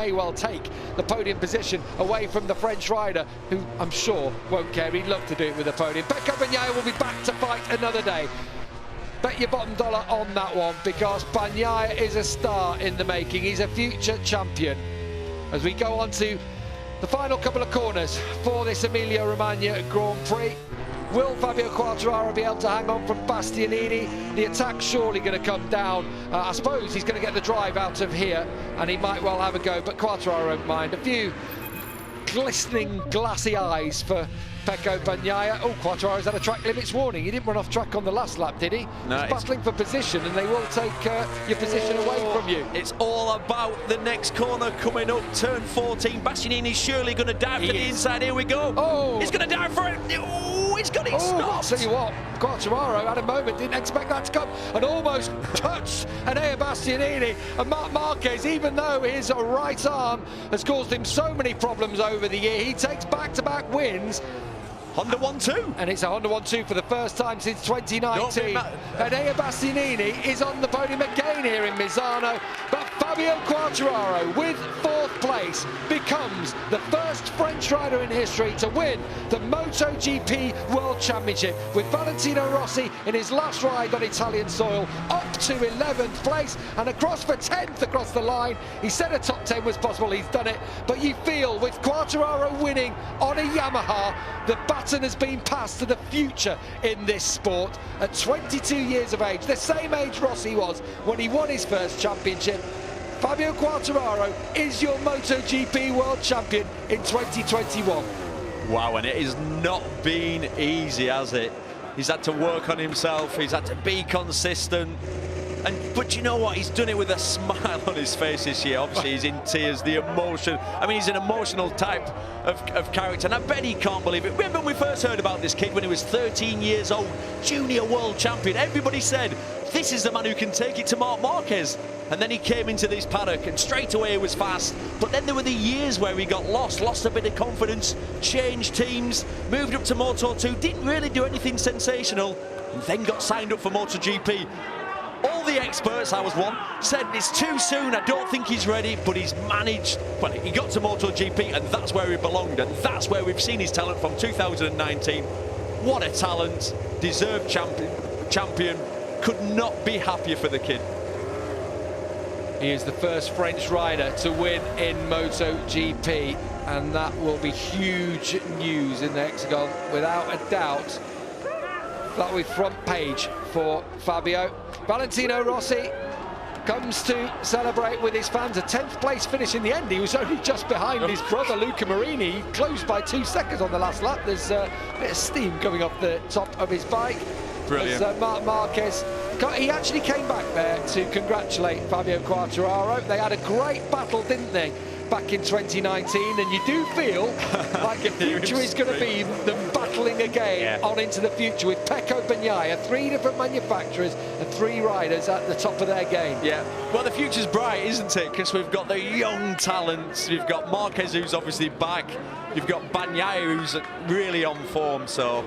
may well take the podium position away from the French rider, who I'm sure won't care. He'd love to do it with a podium. Pecco Bagnaia will be back to fight another day. Bet your bottom dollar on that one, because Bagnaia is a star in the making. He's a future champion. As we go on to the final couple of corners for this Emilia-Romagna Grand Prix, will Fabio Quartararo be able to hang on from Bastianini? The attack's surely going to come down. I suppose he's going to get the drive out of here, and he might well have a go, but Quartararo won't mind. A few glistening, glassy eyes for Pecco Bagnaia. Oh, Quartararo's had a track limits warning. He didn't run off track on the last lap, did he? No, he's battling for position, and they will take your position away from you. It's all about the next corner coming up, turn 14. Bastianini's surely going to dive to the inside. Here we go. Oh, he's going to dive for it. Oh, he's got it stopped. I'll tell you what, Quartararo had a moment, didn't expect that to come, and almost touched Enea Bastianini. And Marc Marquez, even though his right arm has caused him so many problems over the year, he takes back-to-back wins. Honda 1-2. And it's a Honda 1-2 for the first time since 2019. Enea Bastianini is on the podium again here in Misano. But Fabio Quartararo, with 4th place, becomes the first French rider in history to win the MotoGP World Championship, with Valentino Rossi in his last ride on Italian soil up to 11th place and across for 10th across the line. He said a top 10 was possible, he's done it. But you feel with Quartararo winning on a Yamaha, the baton has been passed to the future in this sport. At 22 years of age, the same age Rossi was when he won his first championship, Fabio Quartararo is your MotoGP World Champion in 2021. Wow, and it has not been easy, has it? He's had to work on himself, he's had to be consistent. But you know what? He's done it with a smile on his face this year. Obviously, he's in tears, the emotion. I mean, he's an emotional type of character, and I bet he can't believe it. Remember when we first heard about this kid when he was 13 years old, junior world champion? Everybody said, this is the man who can take it to Marc Marquez. And then he came into this paddock, and straight away he was fast. But then there were the years where he got lost a bit of confidence, changed teams, moved up to Moto2, didn't really do anything sensational, and then got signed up for MotoGP. All the experts, I was one, said it's too soon, I don't think he's ready, but he's managed. Well, he got to MotoGP, and that's where he belonged, and that's where we've seen his talent from 2019. What a talent, deserved champion, could not be happier for the kid. He is the first French rider to win in MotoGP, and that will be huge news in the hexagon, without a doubt. That will be front page for Fabio. Valentino Rossi comes to celebrate with his fans. A 10th place finish in the end. He was only just behind his brother Luca Marini. He closed by 2 seconds on the last lap. There's a bit of steam coming off the top of his bike. Brilliant. As Marc Marquez, he actually came back there to congratulate Fabio Quartararo. They had a great battle, didn't they, back in 2019, and you do feel like the future is going to be them battling again on into the future with Pecco Bagnaia, 3 different manufacturers and 3 riders at the top of their game. Yeah, well, the future's bright, isn't it? Because we've got the young talents. You've got Marquez, who's obviously back. You've got Bagnaia, who's really on form. So,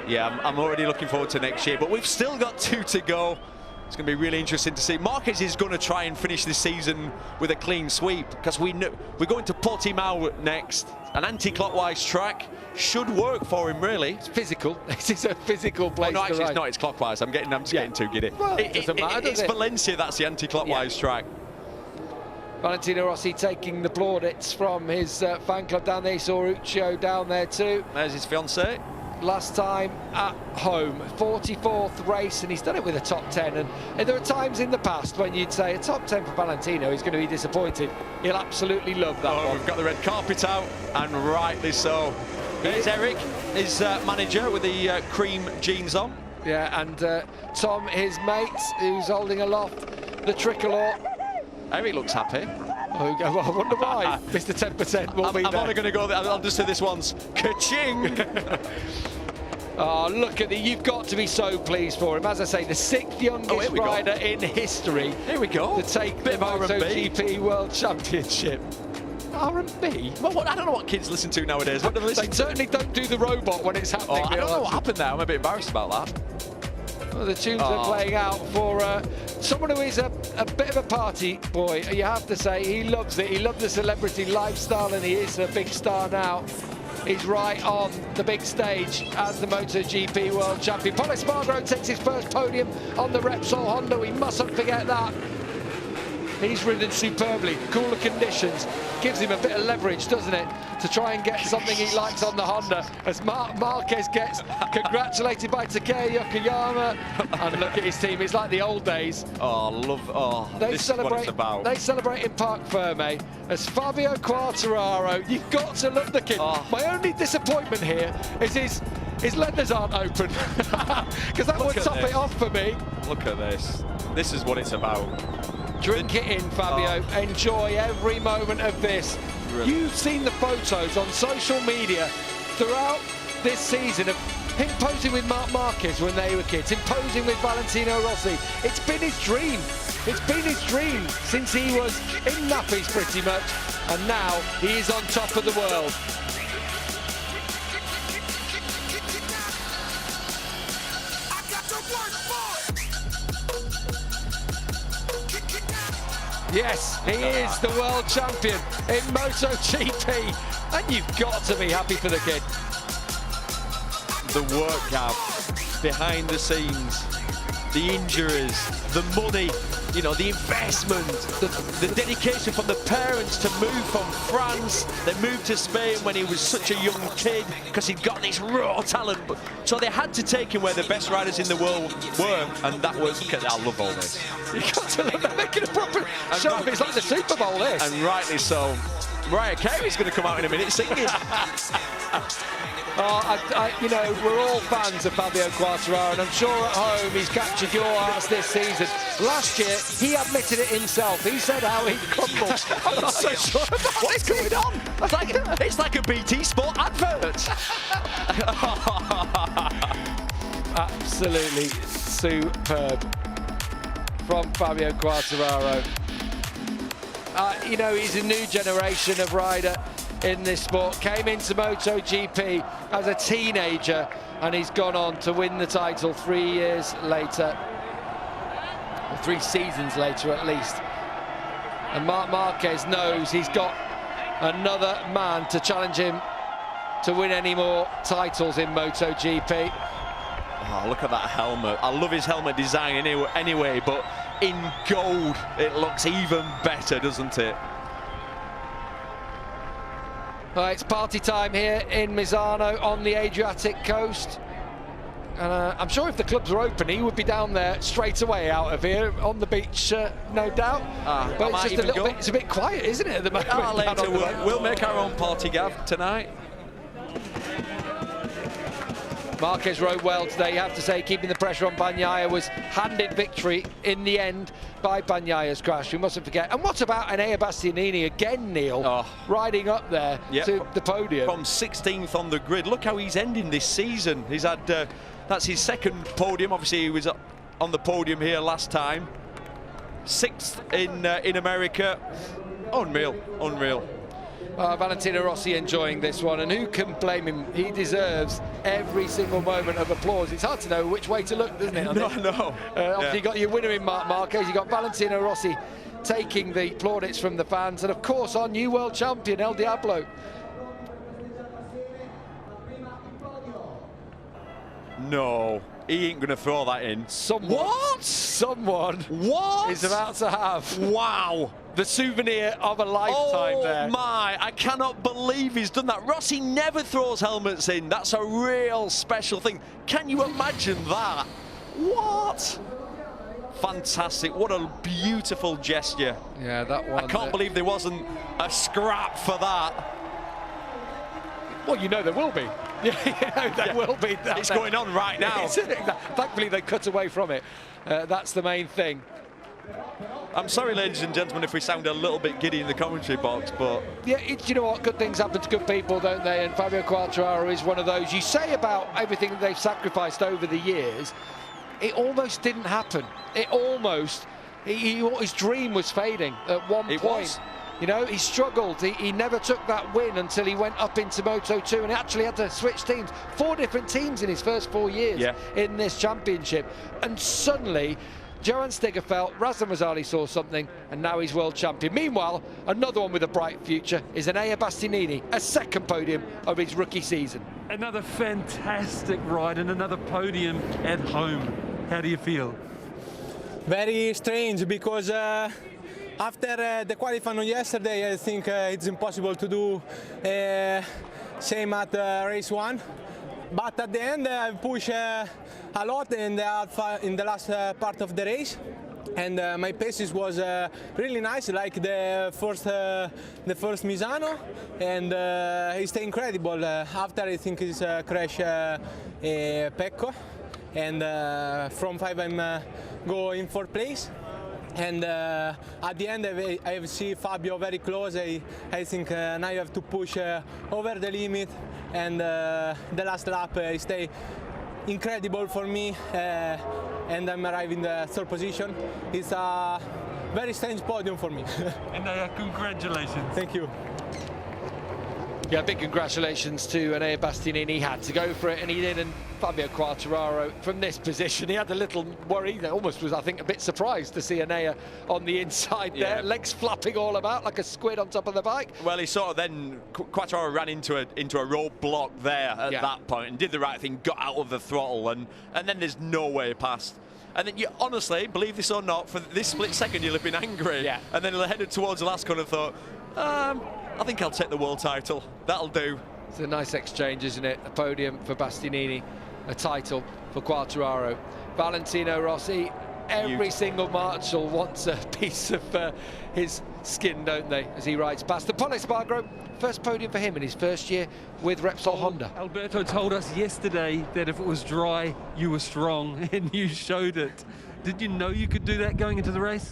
yeah, I'm already looking forward to next year. But we've still got 2 to go. It's going to be really interesting to see. Marquez is going to try and finish this season with a clean sweep, because we're going to Portimao next. An anti-clockwise track should work for him, really. It's physical. This is a physical place. No, actually, to ride. it's not. It's clockwise. I'm just getting too giddy. Well, it doesn't matter, does it's it? Valencia. That's the anti-clockwise track. Valentino Rossi taking the plaudits from his fan club down there. He saw Uccio down there too. There's his fiancée. Last time at home, 44th race, and he's done it with a top 10. And there are times in the past when you'd say a top 10 for Valentino, he's going to be disappointed. He'll absolutely love that one. We've got the red carpet out, and rightly so. Here's Eric, his manager, with the cream jeans on. Yeah, and Tom, his mate, who's holding aloft the tricolour. Eric looks happy. Oh, I wonder why. Mr. 10% will be there. I'm only going to go there. I'll just say this once. Ka-ching! Oh, look at you've got to be so pleased for him. As I say, the 6th youngest rider in history. Here we go. To take the MotoGP World Championship. R&B? Well, I don't know what kids listen to nowadays. What do they listen certainly don't do the robot when it's happening. I don't know what happened there. I'm a bit embarrassed about that. Well, the tunes are playing out for someone who is a bit of a party boy. You have to say, he loves it. He loves the celebrity lifestyle, and he is a big star now. He's right on the big stage as the MotoGP World Champion. Paul Espargaro takes his first podium on the Repsol Honda. We mustn't forget that. He's ridden superbly. Cooler conditions gives him a bit of leverage, doesn't it, to try and get something he likes on the Honda. As Marquez gets congratulated by Takeo Yokoyama. And look at his team. It's like the old days. This is what it's about. They celebrate in Parc Ferme as Fabio Quartararo. You've got to love the kid. My only disappointment here is his leathers aren't open, because that would top it off for me. Look at this. This is what it's about. Drink it in, Fabio. Enjoy every moment of this. Really? You've seen the photos on social media throughout this season of him posing with Marc Marquez when they were kids, him posing with Valentino Rossi. It's been his dream. It's been his dream since he was in nappies pretty much, and now he is on top of the world. Yes, he is the world champion in MotoGP, and you've got to be happy for the kid. The workout, behind the scenes, the injuries, the money, you know, the investment, the dedication from the parents to move from France. They moved to Spain when he was such a young kid because he'd got this raw talent. So they had to take him where the best riders in the world were, and that was, I love all this. You got to love that, making a proper show of it. It's like the Super Bowl, this. And rightly so. Mariah Carey's going to come out in a minute singing. You know, we're all fans of Fabio Quartararo, and I'm sure at home he's captured your hearts this season. Last year, he admitted it himself. He said how he crumbled. I'm not so sure about what's going on. It's like a BT Sport advert. Absolutely superb from Fabio Quartararo. You know, he's a new generation of rider in this sport. Came into MotoGP as a teenager, and he's gone on to win the title 3 years later, or 3 seasons later at least. And Marc Marquez knows he's got another man to challenge him to win any more titles in MotoGP. Oh, look at that helmet. I love his helmet design anyway, but in gold it looks even better, doesn't it? Well, it's party time here in Misano on the Adriatic coast. And I'm sure if the clubs were open, he would be down there straight away out of here on the beach, no doubt. But it's just a little bit, it's a bit quiet, isn't it, at the moment? We'll make our own party, Gav, tonight. Marquez rode well today, you have to say, keeping the pressure on Bagnaia, was handed victory in the end by Bagnaia's crash. We mustn't forget. And what about Enea Bastianini again, Neil, riding up there to the podium? From 16th on the grid. Look how he's ending this season. He's had, that's his second podium. Obviously, he was on the podium here last time. 6th in America. Unreal, unreal. Valentino Rossi enjoying this one, and who can blame him? He deserves every single moment of applause. It's hard to know which way to look, doesn't it? No. Obviously, you got your winner in Marc Marquez, you got Valentino Rossi taking the plaudits from the fans, and of course our new world champion, El Diablo. No, he ain't going to throw that in. Someone is about to have the souvenir of a lifetime there. Oh my, I cannot believe he's done that. Rossi never throws helmets in. That's a real special thing. Can you imagine that? What? Fantastic. What a beautiful gesture. Yeah, that one. I can't believe there wasn't a scrap for that. Well, you know there will be. Yeah, there will be. It's going on right now. Thankfully, they cut away from it. That's the main thing. I'm sorry, ladies and gentlemen, if we sound a little bit giddy in the commentary box, but... Yeah, you know what? Good things happen to good people, don't they? And Fabio Quartararo is one of those. You say about everything that they've sacrificed over the years, it almost didn't happen. It almost... his dream was fading at one point. You know, he struggled. He never took that win until he went up into Moto2 and actually had to switch teams. 4 different teams in his first 4 years in this championship. And suddenly, Johan Stigger felt Razdan Razali saw something, and now he's world champion. Meanwhile, another one with a bright future is Enea Bastianini, a second podium of his rookie season. Another fantastic ride and another podium at home. How do you feel? Very strange, because after the qualifying yesterday, I think it's impossible to do same at race 1. But at the end, I pushed a lot in the last part of the race, and my paces was really nice, like the first Misano, and it's incredible. After I think it's crash Pecco, and from 5 I'm go in 4th place. And at the end, I see Fabio very close. I think now I have to push over the limit, and the last lap stay incredible for me, and I'm arriving in the 3rd position. It's a very strange podium for me. And congratulations. Thank you. Yeah, big congratulations to Enea Bastianini. He had to go for it, and he did. And Fabio Quartararo, from this position, he had a little worry. Almost was, I think, a bit surprised to see Enea on the inside there, legs flapping all about like a squid on top of the bike. Well, he sort of then, Quartararo ran into a roadblock there at that point and did the right thing, got out of the throttle, and then there's no way past. And then you honestly, believe this or not, for this split second you'll have been angry. Yeah. And then headed towards the last corner and thought, I think I'll take the world title. That'll do. It's a nice exchange, isn't it? A podium for Bastianini, a title for Quartararo. Valentino Rossi, every single marshal wants a piece of his skin, don't they, as he rides past. The Pole Espargaro, first podium for him in his first year with Repsol Honda. Alberto told us yesterday that if it was dry, you were strong, and you showed it. Did you know you could do that going into the race?